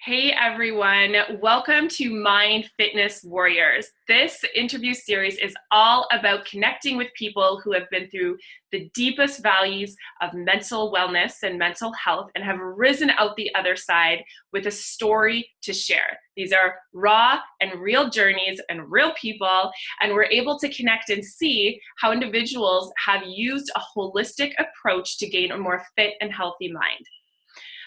Hey everyone, welcome to Mind Fitness Warriors. This interview series is all about connecting with people who have been through the deepest valleys of mental wellness and mental health and have risen out the other side with a story to share. These are raw and real journeys and real people, and we're able to connect and see how individuals have used a holistic approach to gain a more fit and healthy mind.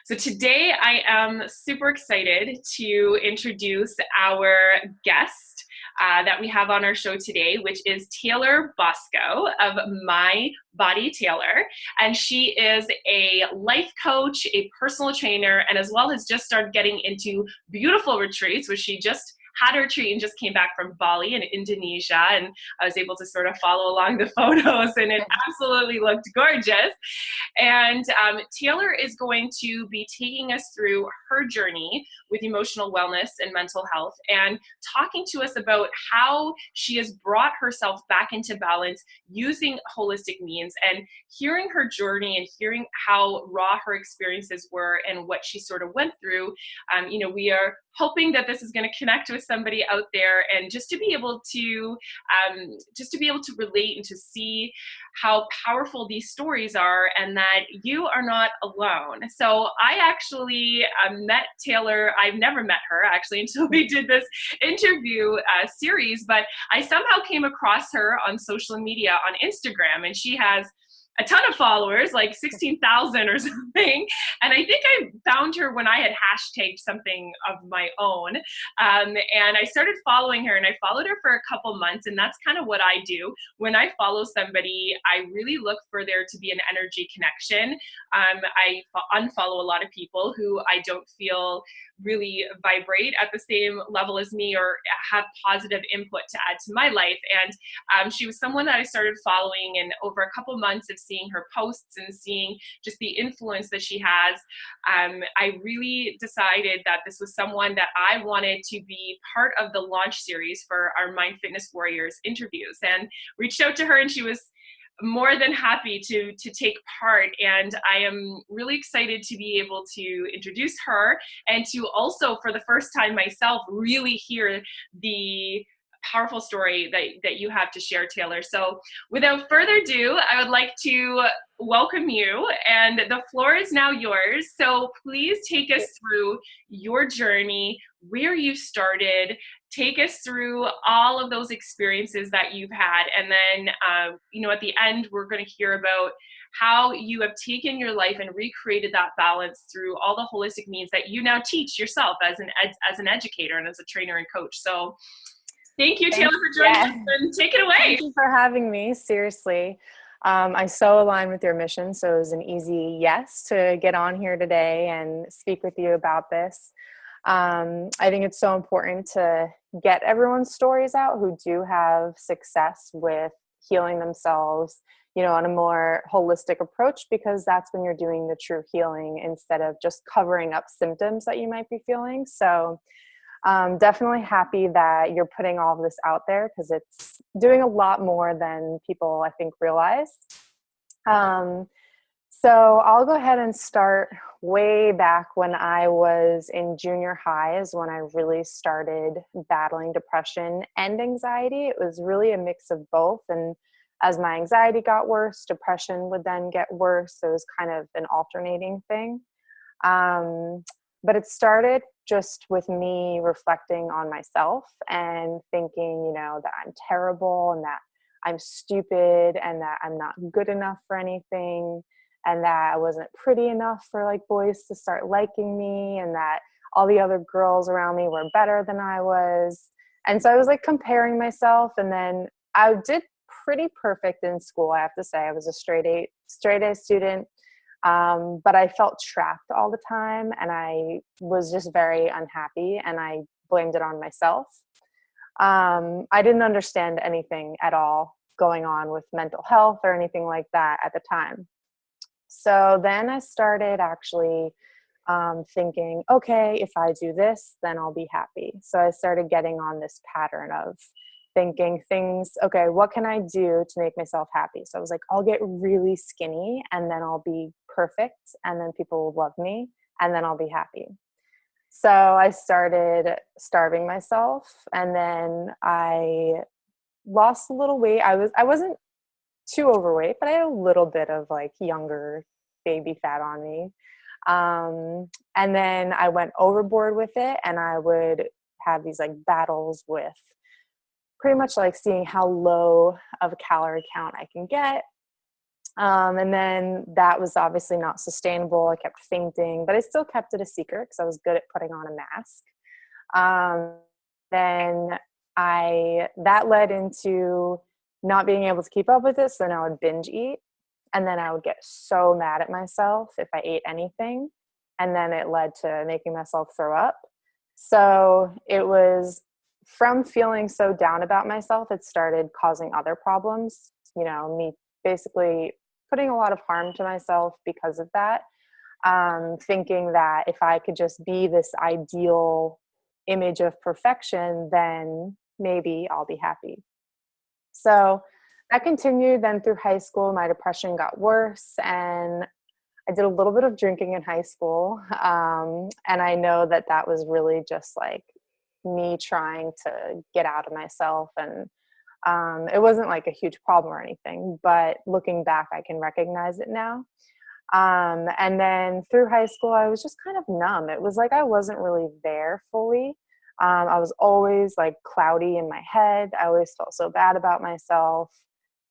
So today I am super excited to introduce our guest that we have on our show today, which is Taylor Bosco of My Body Taylor. And she is a life coach, a personal trainer, and as well has just started getting into beautiful retreats, which she just had a retreat and just came back from Bali in Indonesia, and I was able to sort of follow along the photos, and it absolutely looked gorgeous. And Taylor is going to be taking us through her journey with emotional wellness and mental health and talking to us about how she has brought herself back into balance using holistic means, and hearing her journey and hearing how raw her experiences were and what she sort of went through. We are hoping that this is going to connect with somebody out there, and just to be able to relate and to see how powerful these stories are, and that you are not alone. So I actually met Taylor. I've never met her actually until we did this interview series, but I somehow came across her on social media on Instagram, and she has a ton of followers, like 16,000 or something. And I think I found her when I had hashtagged something of my own. And I started following her, and I followed her for a couple months. And that's kind of what I do. When I follow somebody, I really look for there to be an energy connection. I unfollow a lot of people who I don't feel really vibrate at the same level as me or have positive input to add to my life. And she was someone that I started following, and over a couple months of seeing her posts and seeing just the influence that she has, I really decided that this was someone that I wanted to be part of the launch series for our Mind Fitness Warriors interviews, and reached out to her, and she was more than happy to take part. And I am really excited to be able to introduce her, and to also, for the first time myself, really hear the powerful story that you have to share, Taylor. So without further ado, I would like to welcome you, and the floor is now yours. So please take us through your journey, where you started. Take us through all of those experiences that you've had. And then, at the end, we're going to hear about how you have taken your life and recreated that balance through all the holistic means that you now teach yourself as an educator and as a trainer and coach. So thank you, Taylor, for joining us, and take it away. Thank you for having me. Seriously. I so align with your mission, so it was an easy yes to get on here today and speak with you about this. I think it's so important to get everyone's stories out who do have success with healing themselves, on a more holistic approach, because that's when you're doing the true healing instead of just covering up symptoms that you might be feeling. So definitely happy that you're putting all of this out there, because it's doing a lot more than people, I think, realize. So I'll go ahead and start way back when I was in junior high is when I really started battling depression and anxiety. It was really a mix of both. And as my anxiety got worse, depression would then get worse. So it was kind of an alternating thing. But it started just with me reflecting on myself and thinking, that I'm terrible and that I'm stupid and that I'm not good enough for anything, and that I wasn't pretty enough for boys to start liking me, and that all the other girls around me were better than I was. And so I was comparing myself, and then I did pretty perfect in school. I have to say, I was a straight A student. But I felt trapped all the time, and I was just very unhappy, and I blamed it on myself. I didn't understand anything at all going on with mental health or anything like that at the time. So then I started actually thinking, okay, if I do this, then I'll be happy. So I started getting on this pattern of thinking things, okay, what can I do to make myself happy? So I was like, I'll get really skinny, and then I'll be perfect, and then people will love me, and then I'll be happy. So I started starving myself, and then I lost a little weight. I wasn't too overweight, but I had a little bit of like younger baby fat on me. And then I went overboard with it, and I would have these like battles with pretty much like seeing how low of a calorie count I can get. And then that was obviously not sustainable. I kept fainting, but I still kept it a secret because I was good at putting on a mask. Then that led into not being able to keep up with it. So then I would binge eat, and then I would get so mad at myself if I ate anything. And then it led to making myself throw up. So it was from feeling so down about myself, it started causing other problems, me basically putting a lot of harm to myself because of that. Thinking that if I could just be this ideal image of perfection, then maybe I'll be happy. So that continued. Then through high school, my depression got worse, and I did a little bit of drinking in high school. And I know that that was really just like me trying to get out of myself. And it wasn't like a huge problem or anything, but looking back, I can recognize it now. And then through high school, I was just kind of numb. It was like I wasn't really there fully. I was always like cloudy in my head. I always felt so bad about myself.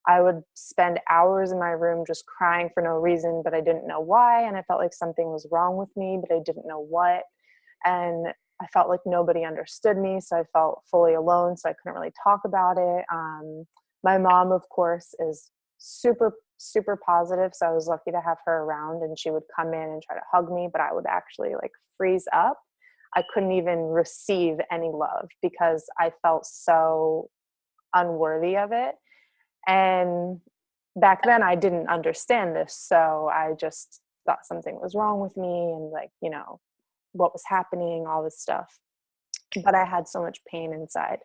I would spend hours in my room just crying for no reason, but I didn't know why. And I felt like something was wrong with me, but I didn't know what. And I felt like nobody understood me. So I felt fully alone. So I couldn't really talk about it. My mom, of course, is super, super positive. So I was lucky to have her around, and she would come in and try to hug me, but I would actually like freeze up. I couldn't even receive any love because I felt so unworthy of it. And back then I didn't understand this. So I just thought something was wrong with me, and like, what was happening, all this stuff. But I had so much pain inside.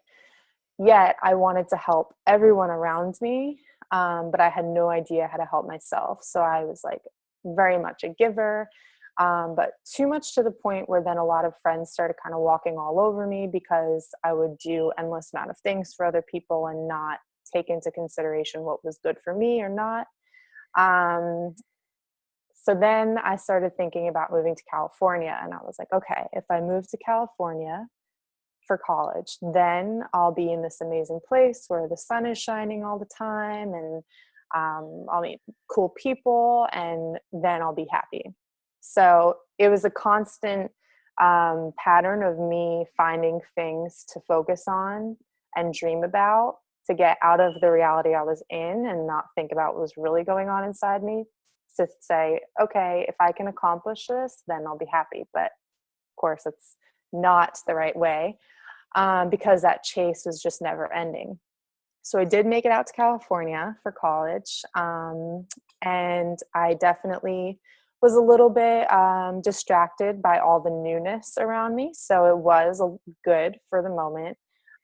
Yet I wanted to help everyone around me, but I had no idea how to help myself. So I was like very much a giver, but too much to the point where then a lot of friends started kind of walking all over me because I would do endless amount of things for other people and not take into consideration what was good for me or not. Um, so then I started thinking about moving to California, and I was like, okay, if I move to California for college, then I'll be in this amazing place where the sun is shining all the time, and I'll meet cool people, and then I'll be happy. So it was a constant pattern of me finding things to focus on and dream about to get out of the reality I was in and not think about what was really going on inside me, to say, okay, if I can accomplish this, then I'll be happy. But of course, it's not the right way, because that chase was just never ending. So I did make it out to California for college, and I definitely was a little bit distracted by all the newness around me. So it was good for the moment.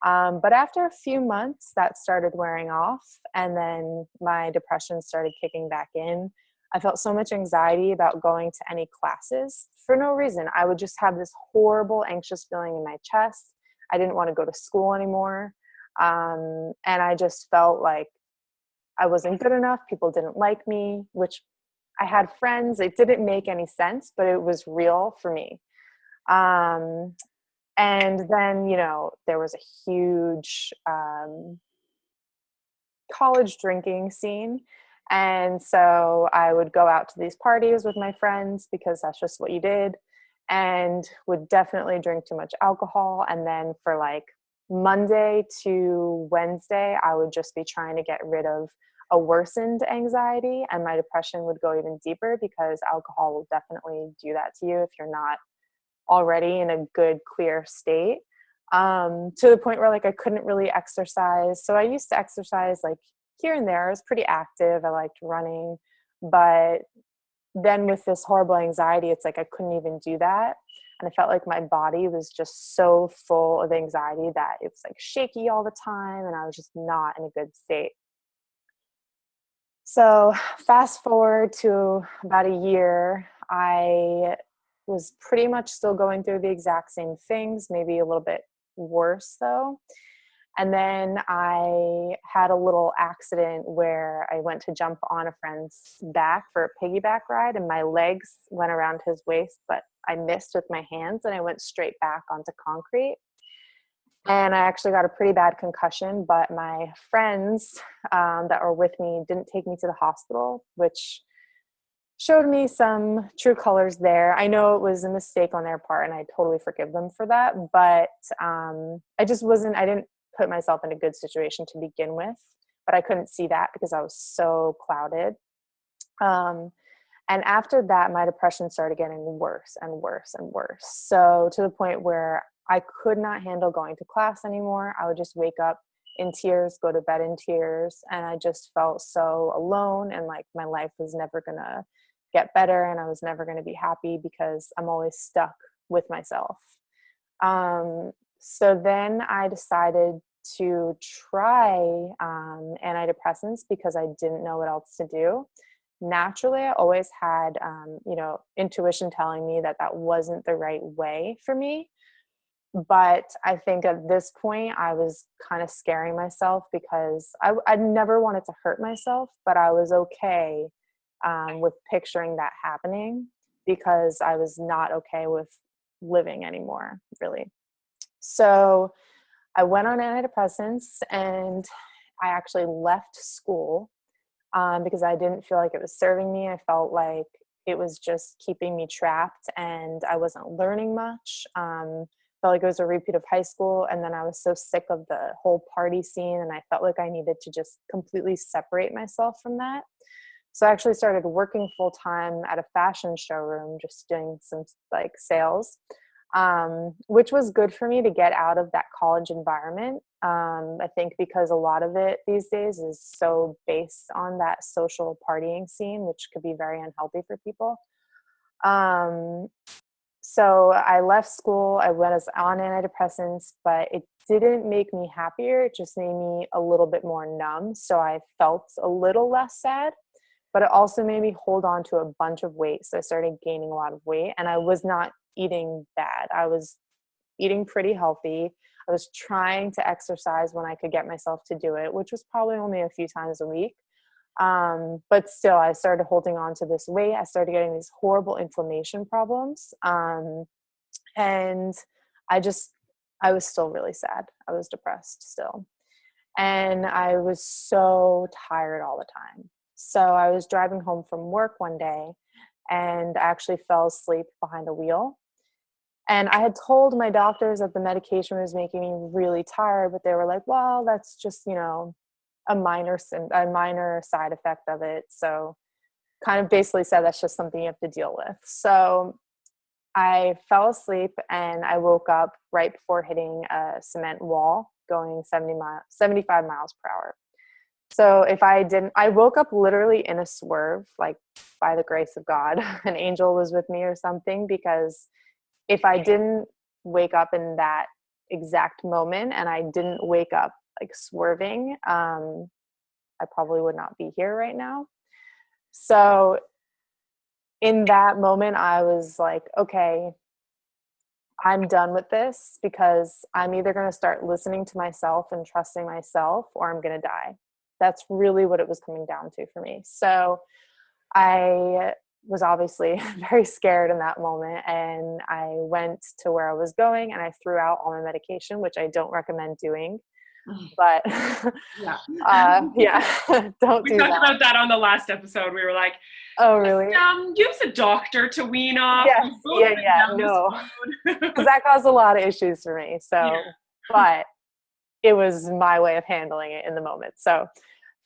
But after a few months, that started wearing off, and then my depression started kicking back in. I felt so much anxiety about going to any classes for no reason. I would just have this horrible, anxious feeling in my chest. I didn't want to go to school anymore. And I just felt like I wasn't good enough. People didn't like me, which I had friends. It didn't make any sense, but it was real for me. Um, and then, there was a huge college drinking scene. And so I would go out to these parties with my friends because that's just what you did, and would definitely drink too much alcohol. And then for like Monday to Wednesday, I would just be trying to get rid of a worsened anxiety, and my depression would go even deeper because alcohol will definitely do that to you if you're not already in a good, clear state. To the point where like I couldn't really exercise. So I used to exercise like here and there. I was pretty active. I liked running, but then with this horrible anxiety, it's like I couldn't even do that. And I felt like my body was just so full of anxiety that it was like shaky all the time, and I was just not in a good state. So fast forward to about a year, I was pretty much still going through the exact same things, maybe a little bit worse though. And then I had a little accident where I went to jump on a friend's back for a piggyback ride, and my legs went around his waist, but I missed with my hands and I went straight back onto concrete. And I actually got a pretty bad concussion, but my friends that were with me didn't take me to the hospital, which showed me some true colors there. I know it was a mistake on their part and I totally forgive them for that, but I didn't put myself in a good situation to begin with, but I couldn't see that because I was so clouded. And after that, my depression started getting worse and worse and worse. So to the point where I could not handle going to class anymore. I would just wake up in tears, go to bed in tears. And I just felt so alone and like my life was never going to get better and I was never going to be happy because I'm always stuck with myself. So then I decided to try antidepressants because I didn't know what else to do. Naturally, I always had, intuition telling me that that wasn't the right way for me. But I think at this point, I was kind of scaring myself because I never wanted to hurt myself, but I was okay with picturing that happening because I was not okay with living anymore, really. So I went on antidepressants and I actually left school because I didn't feel like it was serving me. I felt like it was just keeping me trapped and I wasn't learning much. Felt like it was a repeat of high school. And then I was so sick of the whole party scene and I felt like I needed to just completely separate myself from that. So I actually started working full time at a fashion showroom, just doing some like sales, which was good for me to get out of that college environment. I think because a lot of it these days is so based on that social partying scene, which could be very unhealthy for people. So I left school, I was on antidepressants, but it didn't make me happier. It just made me a little bit more numb. So I felt a little less sad, but it also made me hold on to a bunch of weight. So I started gaining a lot of weight and I was not eating bad. I was eating pretty healthy. I was trying to exercise when I could get myself to do it, which was probably only a few times a week. But still, I started holding on to this weight. I started getting these horrible inflammation problems. And I was still really sad. I was depressed still. And I was so tired all the time. So I was driving home from work one day and I actually fell asleep behind the wheel. And I had told my doctors that the medication was making me really tired, but they were like, well, that's just, a minor side effect of it. So kind of basically said that's just something you have to deal with. So I fell asleep and I woke up right before hitting a cement wall going 75 miles per hour. So I woke up literally in a swerve, like by the grace of God, an angel was with me or something, because if I didn't wake up in that exact moment and I didn't wake up like swerving, I probably would not be here right now. So in that moment, I was like, okay, I'm done with this because I'm either going to start listening to myself and trusting myself or I'm going to die. That's really what it was coming down to for me. So I was obviously very scared in that moment and I went to where I was going and I threw out all my medication, which I don't recommend doing. But yeah, don't we do talked that. about that on the last episode. We were like, oh really? Use a doctor to wean off. Yes, no, because that caused a lot of issues for me. So, but it was my way of handling it in the moment. So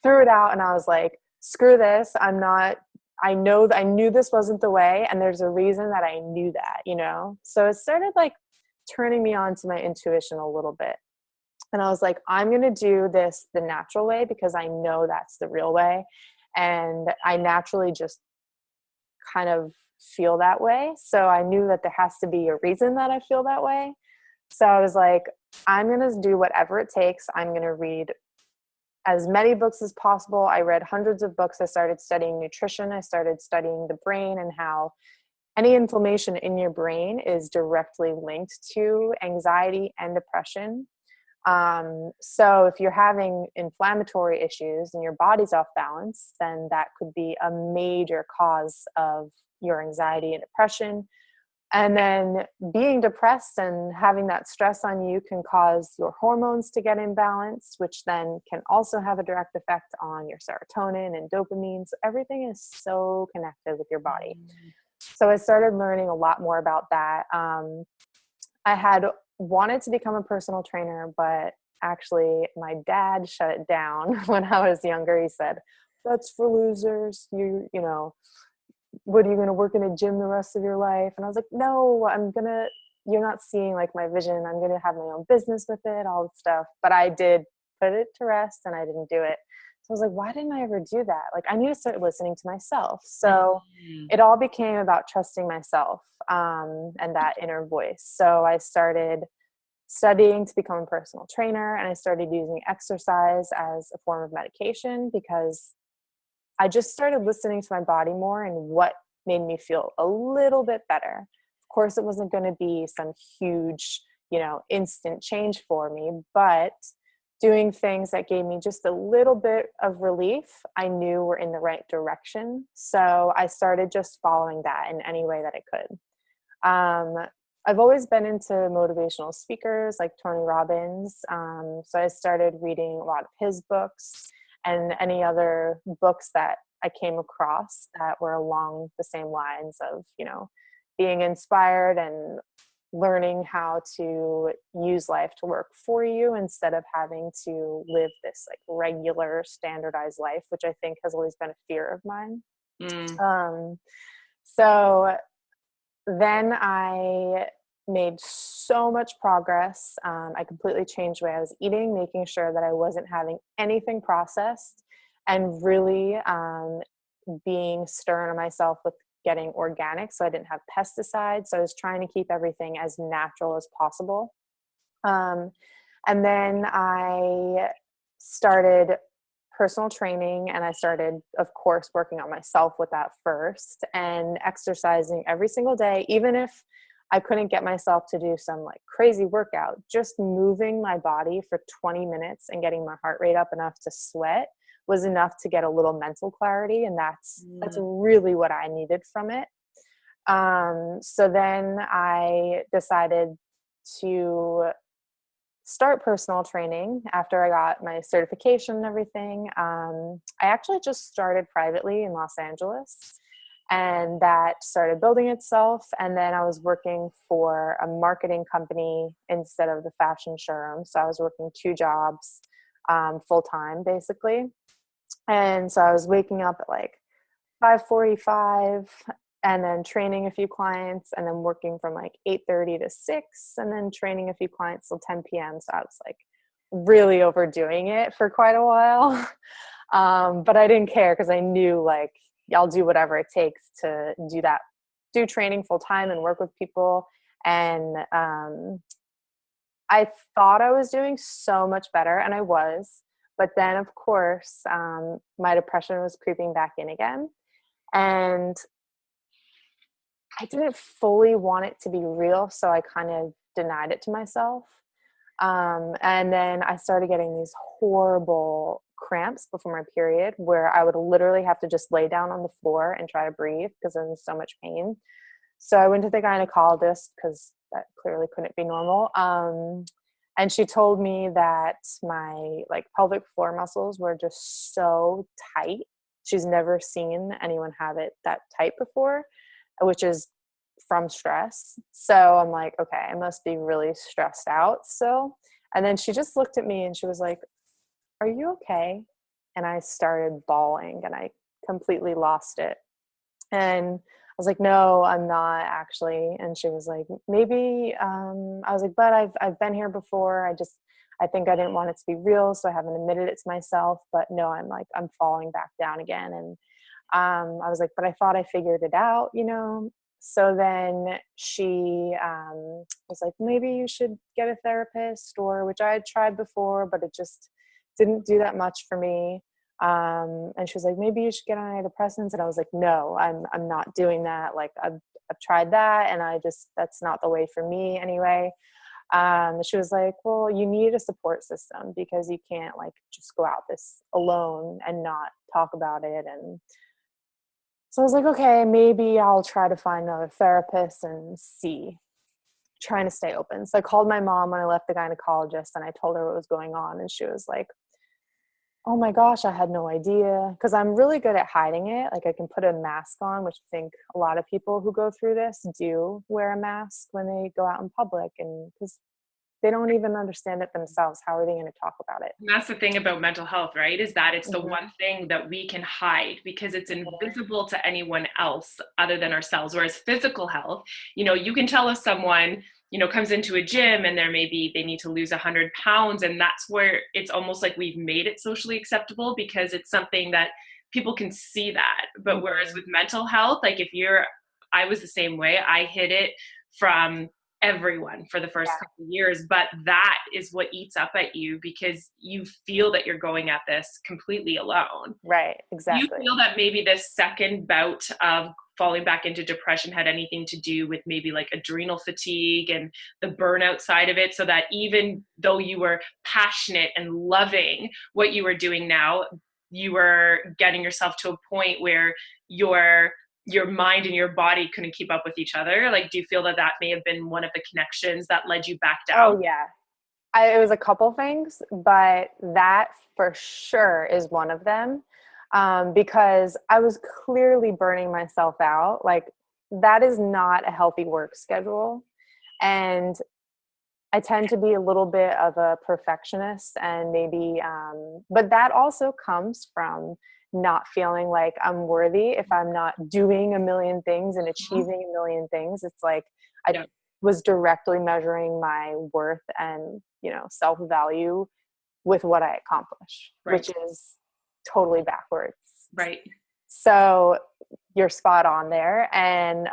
threw it out and I was like, screw this. I knew this wasn't the way. And there's a reason that I knew that, So it started like turning me on to my intuition a little bit. And I was like, I'm going to do this the natural way because I know that's the real way. And I naturally just kind of feel that way. So I knew that there has to be a reason that I feel that way. So I was like, I'm going to do whatever it takes. I'm going to read as many books as possible. I read hundreds of books. I started studying nutrition. I started studying the brain and how any inflammation in your brain is directly linked to anxiety and depression. So if you're having inflammatory issues and your body's off balance, then that could be a major cause of your anxiety and depression. And then being depressed and having that stress on you can cause your hormones to get imbalanced, which then can also have a direct effect on your serotonin and dopamine. So everything is so connected with your body. So I started learning a lot more about that. I had wanted to become a personal trainer, but actually my dad shut it down when I was younger. He said, "That's for losers. You know, what are you going to work in a gym the rest of your life?" And I was like, "No, you're not seeing like my vision. I'm going to have my own business with it, all this stuff." But I did put it to rest and I didn't do it. So I was like, why didn't I ever do that? Like, I need to start listening to myself. So it all became about trusting myself, and that inner voice. So I started studying to become a personal trainer, and I started using exercise as a form of medication because I just started listening to my body more and what made me feel a little bit better. Of course, it wasn't going to be some huge, instant change for me, but doing things that gave me just a little bit of relief, I knew were in the right direction. So I started just following that in any way that I could. I've always been into motivational speakers like Tony Robbins. So I started reading a lot of his books and any other books that I came across that were along the same lines of, being inspired and learning how to use life to work for you instead of having to live this like regular standardized life, which I think has always been a fear of mine. So then I made so much progress. I completely changed the way I was eating, making sure that I wasn't having anything processed and really being stern on myself with getting organic. So I didn't have pesticides. So I was trying to keep everything as natural as possible. And then I started personal training and I started, of course, working on myself with that first and exercising every single day, even if I couldn't get myself to do some like crazy workout, just moving my body for 20 minutes and getting my heart rate up enough to sweat was enough to get a little mental clarity. And that's really what I needed from it. So then I decided to start personal training after I got my certification and everything. I actually just started privately in Los Angeles, and that started building itself. And then I was working for a marketing company instead of the fashion showroom. So I was working 2 jobs full time, basically. And so I was waking up at like 5:45 and then training a few clients and then working from like 8:30 to 6 and then training a few clients till 10 p.m. So I was like really overdoing it for quite a while. But I didn't care because I knew like I'll do whatever it takes to do training full time and work with people. And I thought I was doing so much better, and I was. But then, of course, my depression was creeping back in again. And I didn't fully want it to be real, so I kind of denied it to myself. And then I started getting these horrible cramps before my period where I would literally have to just lay down on the floor and try to breathe because I was in so much pain. So I went to the gynecologist because that clearly couldn't be normal. And she told me that my like pelvic floor muscles were just so tight. She's never seen anyone have it that tight before, which is from stress. So I'm like, okay, I must be really stressed out still. And then she just looked at me and she was like, "Are you okay?" And I started bawling and I completely lost it. And I was like, "No, I'm not actually." And she was like, "Maybe," I was like, "But I've been here before. I think I didn't want it to be real. So I haven't admitted it to myself, but no, I'm falling back down again." And I was like, "But I thought I figured it out, you know?" So then she was like, "Maybe you should get a therapist," or which I had tried before, but it just didn't do that much for me. And she was like, maybe you should get on antidepressants. And I was like, no, I'm not doing that. Like I've tried that, and that's not the way for me anyway. She was like, well, you need a support system because you can't like just go out this alone and not talk about it. And so I was like, okay, maybe I'll try to find another therapist and see, trying to stay open. So I called my mom when I left the gynecologist and I told her what was going on. And she was like, oh my gosh, I had no idea. Because I'm really good at hiding it. Like I can put a mask on, which I think a lot of people who go through this do wear a mask when they go out in public. And because they don't even understand it themselves, how are they going to talk about it? And that's the thing about mental health, right? Is that it's the Mm-hmm. one thing that we can hide because it's invisible to anyone else other than ourselves. Whereas physical health, you can tell if someone, comes into a gym and they need to lose 100 pounds. And that's where it's almost like we've made it socially acceptable because it's something that people can see that. But whereas with mental health, like I was the same way. I hid it from everyone for the first couple of years, but that is what eats up at you because you feel that you're going at this completely alone. Right, Do you exactly. feel that maybe this second bout of falling back into depression had anything to do with maybe like adrenal fatigue and the burnout side of it, so that even though you were passionate and loving what you were doing now, you were getting yourself to a point where your mind and your body couldn't keep up with each other? Like, do you feel that may have been one of the connections that led you back down? Oh yeah. It was a couple things, but that for sure is one of them. Because I was clearly burning myself out. Like that is not a healthy work schedule. And I tend to be a little bit of a perfectionist, and maybe, but that also comes from not feeling like I'm worthy if I'm not doing a million things and achieving a million things. It's like I Yeah. was directly measuring my worth and, self-value with what I accomplish, Right. which is totally backwards. Right. So you're spot on there. And,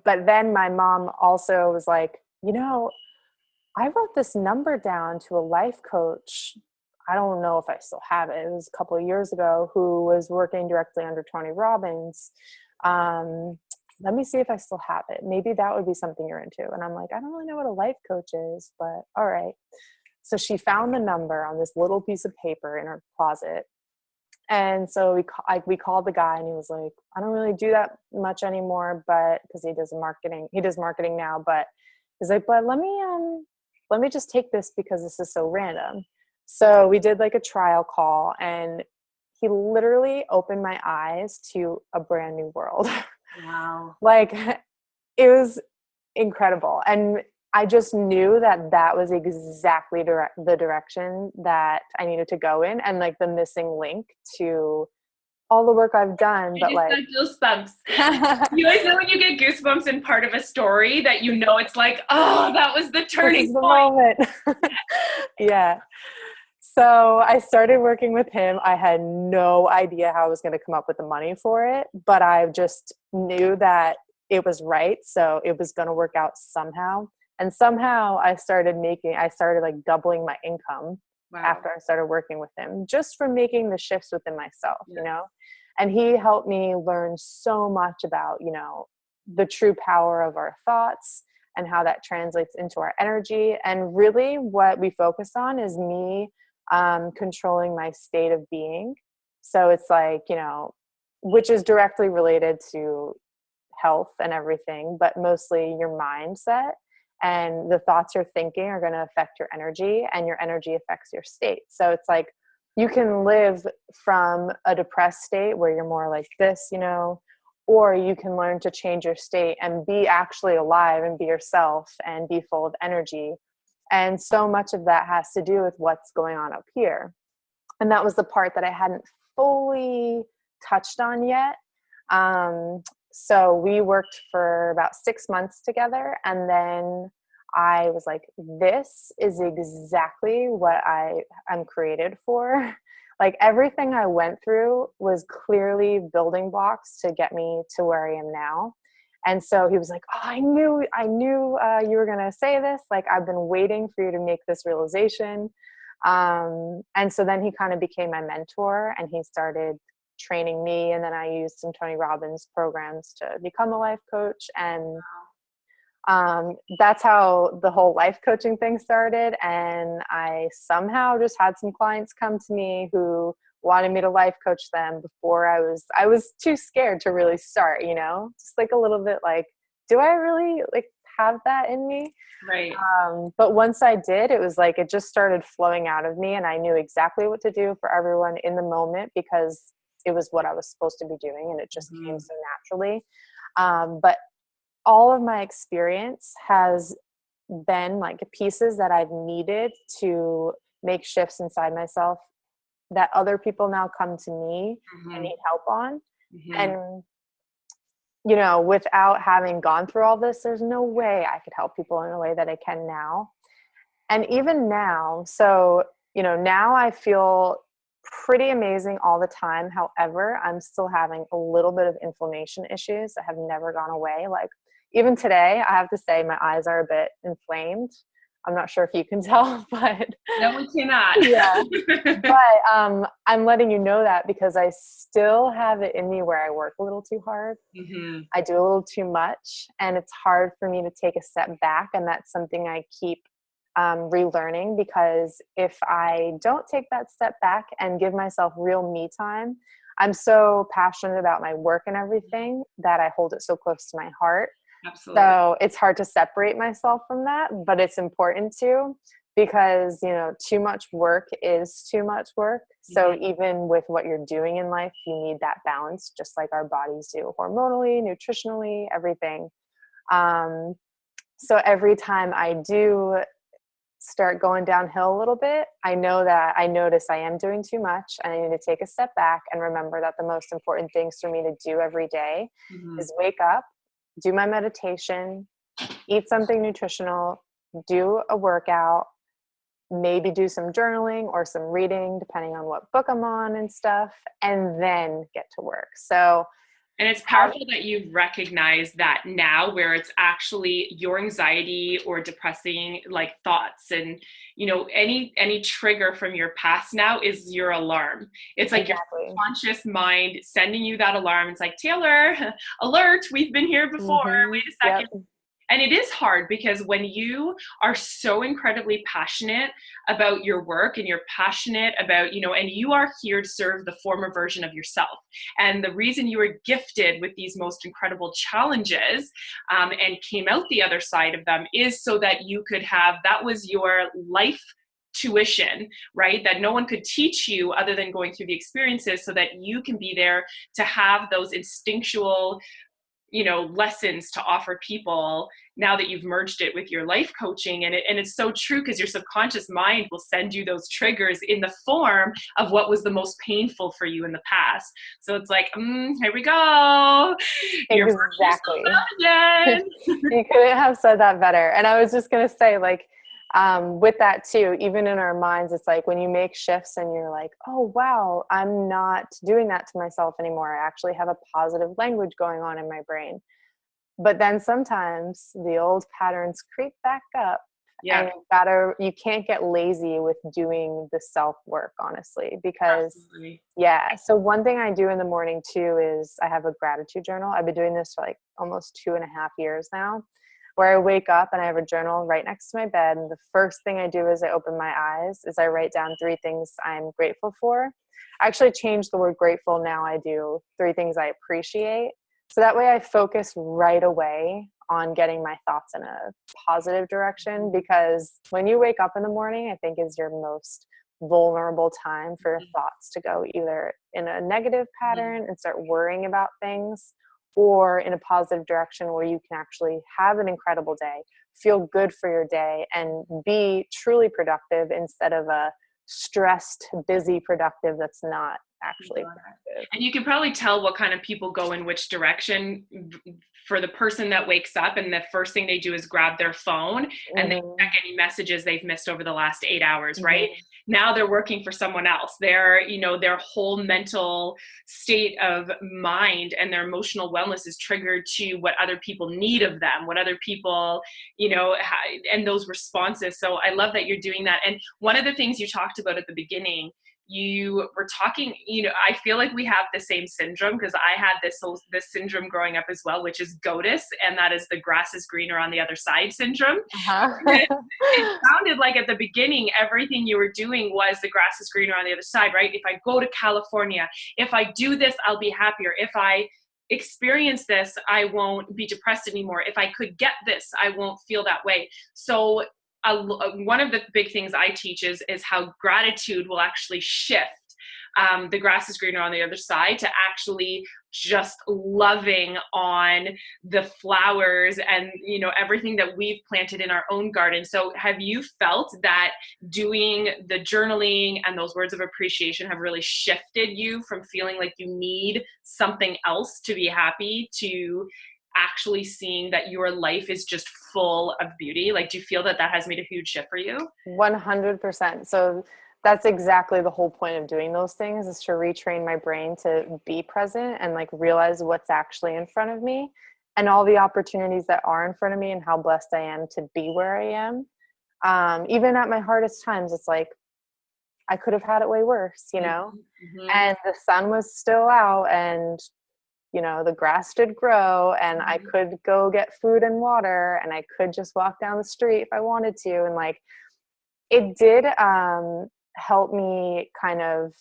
but then my mom also was like, I wrote this number down to a life coach. I don't know if I still have it. It was a couple of years ago, who was working directly under Tony Robbins. Let me see if I still have it. Maybe that would be something you're into. And I'm like, I don't really know what a life coach is, but all right. So she found the number on this little piece of paper in her closet. And so we called the guy, and he was like, I don't really do that much anymore, but because he does marketing now, but he's like, but let me just take this because this is so random. So we did like a trial call, and he literally opened my eyes to a brand new world. Wow. Like it was incredible. And I just knew that was exactly the direction that I needed to go in, and like the missing link to all the work I've done. I But just like, got goosebumps. You always know when you get goosebumps in part of a story that it's like, oh, that was the this turning is the point. moment. Yeah. So I started working with him. I had no idea how I was going to come up with the money for it, but I just knew that it was right. So it was going to work out somehow. And somehow I started like doubling my income. Wow. After I started working with him, just from making the shifts within myself, Yeah. and he helped me learn so much about, the true power of our thoughts and how that translates into our energy. And really what we focus on is me controlling my state of being. So it's like, which is directly related to health and everything, but mostly your mindset. And the thoughts you're thinking are going to affect your energy, and your energy affects your state. So it's like you can live from a depressed state where you're more like this, or you can learn to change your state and be actually alive and be yourself and be full of energy. And so much of that has to do with what's going on up here. And that was the part that I hadn't fully touched on yet. So we worked for about 6 months together, and then I was like, this is exactly what I'm created for. Like everything I went through was clearly building blocks to get me to where I am now. And so he was like, oh, I knew you were going to say this. Like, I've been waiting for you to make this realization. And so then he kind of became my mentor, and he started training me. And then I used some Tony Robbins programs to become a life coach. And that's how the whole life coaching thing started. And I somehow just had some clients come to me who wanted me to life coach them before I was too scared to really start, just like a little bit like, do I really like have that in me? Right. But once I did, it was like, it just started flowing out of me, and I knew exactly what to do for everyone in the moment because it was what I was supposed to be doing, and it just came so naturally. But all of my experience has been like pieces that I've needed to make shifts inside myself that other people now come to me and need help on. And, without having gone through all this, there's no way I could help people in the way that I can now. And even now, so, now I feel pretty amazing all the time. However, I'm still having a little bit of inflammation issues that have never gone away. Like even today, I have to say my eyes are a bit inflamed. I'm not sure if you can tell, but no, we cannot. Yeah. But I'm letting you know that because I still have it in me where I work a little too hard. I do a little too much, and it's hard for me to take a step back. And that's something I keep relearning, because if I don't take that step back and give myself real me time, I'm so passionate about my work and everything that I hold it so close to my heart. Absolutely. So it's hard to separate myself from that, but it's important to, because, too much work is too much work. So even with what you're doing in life, you need that balance, just like our bodies do, hormonally, nutritionally, everything. So every time I do start going downhill a little bit, I know that I notice I am doing too much, and I need to take a step back and remember that the most important things for me to do every day is wake up, do my meditation, eat something nutritional, do a workout, maybe do some journaling or some reading, depending on what book I'm on and stuff, and then get to work. And it's powerful that you've recognized that now, where it's actually your anxiety or depressing like thoughts and, any trigger from your past now is your alarm. It's like your conscious mind sending you that alarm. It's like, Taylor, alert, we've been here before. Wait a second. Yep. And it is hard because when you are so incredibly passionate about your work and you're passionate about, and you are here to serve the former version of yourself. And the reason you were gifted with these most incredible challenges and came out the other side of them is so that you could have, that was your life tuition, right? That no one could teach you other than going through the experiences, so that you can be there to have those instinctual lessons to offer people now that you've merged it with your life coaching. And it's so true, because your subconscious mind will send you those triggers in the form of what was the most painful for you in the past. So it's like, here we go. Exactly. Again. You couldn't have said that better. And I was just going to say, like, with that too, even in our minds, it's like when you make shifts and you're like, oh, wow, I'm not doing that to myself anymore. I actually have a positive language going on in my brain. But then sometimes the old patterns creep back up. Yeah. And you can't get lazy with doing the self-work, honestly, because So one thing I do in the morning too is I have a gratitude journal. I've been doing this for like almost 2.5 years now, where I wake up and I have a journal right next to my bed. And the first thing I do as I open my eyes is I write down 3 things I'm grateful for. I actually changed the word grateful. Now I do 3 things I appreciate. So that way I focus right away on getting my thoughts in a positive direction, because when you wake up in the morning, I think is your most vulnerable time for your thoughts to go either in a negative pattern and start worrying about things, or in a positive direction where you can actually have an incredible day, feel good for your day, and be truly productive instead of a stressed, busy, productive that's not actually productive. And you can probably tell what kind of people go in which direction. For the person that wakes up and the first thing they do is grab their phone and they check any messages they've missed over the last 8 hours, right? Now they're working for someone else. Their whole mental state of mind and their emotional wellness is triggered to what other people need of them, what other people, and those responses. So I love that you're doing that. And one of the things you talked about at the beginning, you were talking, I feel like we have the same syndrome, because I had this syndrome growing up as well, which is GOTUS, and that is the grass is greener on the other side syndrome. It sounded like at the beginning, everything you were doing was the grass is greener on the other side, right? If I go to California, if I do this, I'll be happier. If I experience this, I won't be depressed anymore. If I could get this, I won't feel that way. So one of the big things I teach is how gratitude will actually shift the grass is greener on the other side to actually just loving on the flowers and everything that we've planted in our own garden. So have you felt that doing the journaling and those words of appreciation have really shifted you from feeling like you need something else to be happy to actually seeing that your life is just full of beauty? Like, do you feel that has made a huge shift for you? 100%. So that's exactly the whole point of doing those things, is to retrain my brain to be present and like realize what's actually in front of me and all the opportunities that are in front of me and how blessed I am to be where I am. Even at my hardest times, it's like, I could have had it way worse, and the sun was still out and the grass did grow and I could go get food and water and I could just walk down the street if I wanted to. And like, it did help me kind of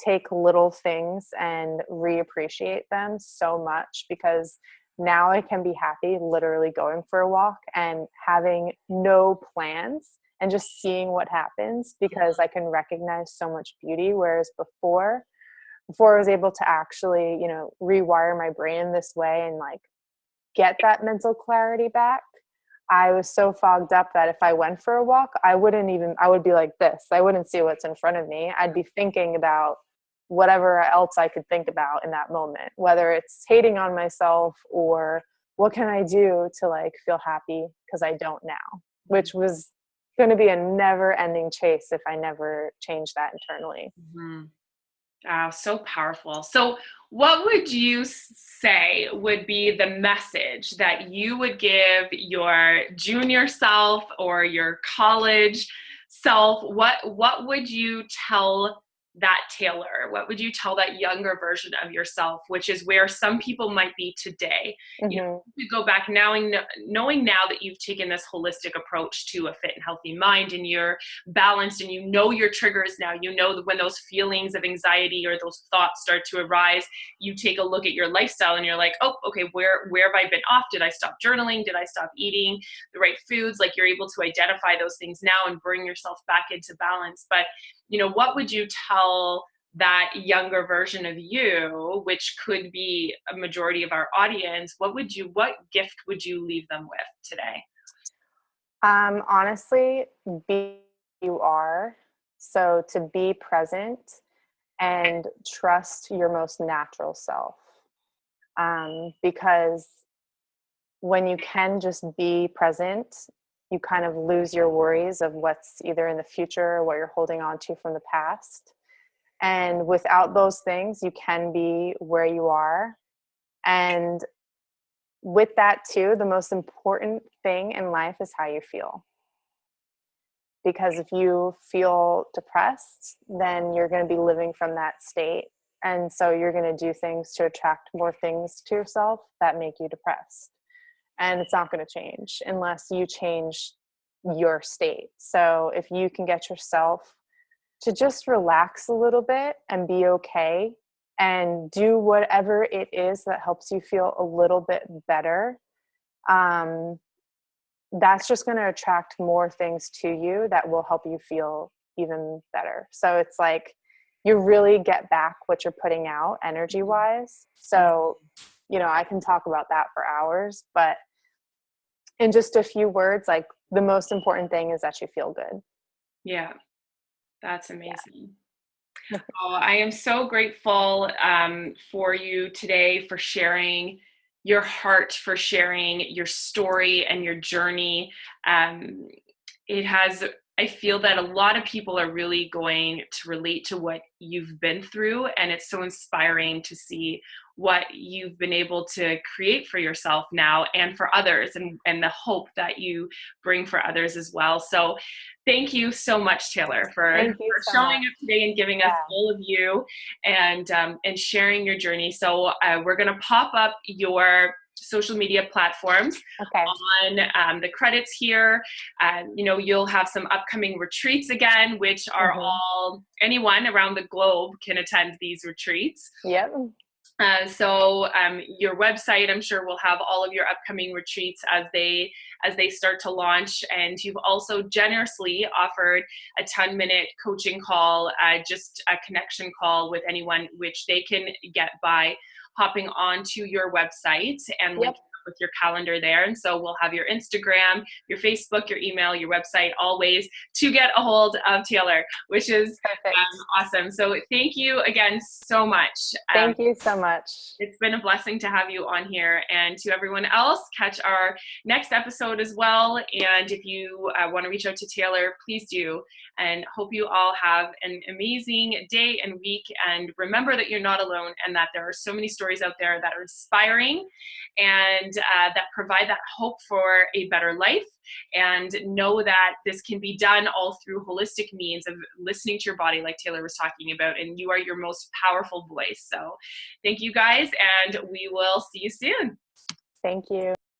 take little things and reappreciate them so much, because now I can be happy literally going for a walk and having no plans and just seeing what happens, because I can recognize so much beauty. Whereas before I was able to actually, rewire my brain this way and like get that mental clarity back, I was so fogged up that if I went for a walk, I would be like this. I wouldn't see what's in front of me. I'd be thinking about whatever else I could think about in that moment, whether it's hating on myself or what can I do to like feel happy because I don't now, which was going to be a never ending chase if I never changed that internally. So powerful. So what would you say would be the message that you would give your junior self or your college self? What would you tell that Taylor? What would you tell that younger version of yourself, which is where some people might be today? You go back knowing now that you've taken this holistic approach to a fit and healthy mind and you're balanced and your triggers now, when those feelings of anxiety or those thoughts start to arise, you take a look at your lifestyle and you're like, oh, okay, where have I been off? Did I stop journaling? Did I stop eating the right foods? Like, you're able to identify those things now and bring yourself back into balance. But what would you tell that younger version of you, which could be a majority of our audience? What gift would you leave them with today? Honestly, be who you are. So to be present and trust your most natural self. Because when you can just be present, you kind of lose your worries of what's either in the future or what you're holding on to from the past. And without those things, you can be where you are. And with that too, the most important thing in life is how you feel. Because if you feel depressed, then you're going to be living from that state. And so you're going to do things to attract more things to yourself that make you depressed. And it's not going to change unless you change your state. So if you can get yourself to just relax a little bit and be okay and do whatever it is that helps you feel a little bit better, that's just going to attract more things to you that will help you feel even better. So it's like you really get back what you're putting out energy wise. So, I can talk about that for hours, but in just a few words, like, the most important thing is that you feel good. Yeah, that's amazing. Oh, I am so grateful for you today, for sharing your heart, for sharing your story and your journey. Um, it has, I feel that a lot of people are really going to relate to what you've been through, and it's so inspiring to see what you've been able to create for yourself now and for others, and the hope that you bring for others as well. So thank you so much, Taylor, Thank you for so showing much. up today and giving us Yeah. all of you, and sharing your journey. So we're going to pop up your social media platforms Okay. on the credits here. You'll have some upcoming retreats again, which are Hmm. all, anyone around the globe can attend these retreats. Yep. Your website, I'm sure, will have all of your upcoming retreats as they start to launch. And you've also generously offered a 10-minute coaching call, just a connection call with anyone, which they can get by hopping onto your website and Yep. linking up with your calendar there. And so we'll have your Instagram, your Facebook, your email, your website, always to get a hold of Taylor, which is Perfect. awesome. So thank you again so much. Thank you so much. It's been a blessing to have you on here. And to everyone else, catch our next episode as well. And if you want to reach out to Taylor, please do. And hope you all have an amazing day and week. And remember that you're not alone, and that there are so many stories out there that are inspiring, and that provide that hope for a better life. And know that this can be done all through holistic means of listening to your body, like Taylor was talking about. And you are your most powerful voice. So thank you guys, and we will see you soon. Thank you.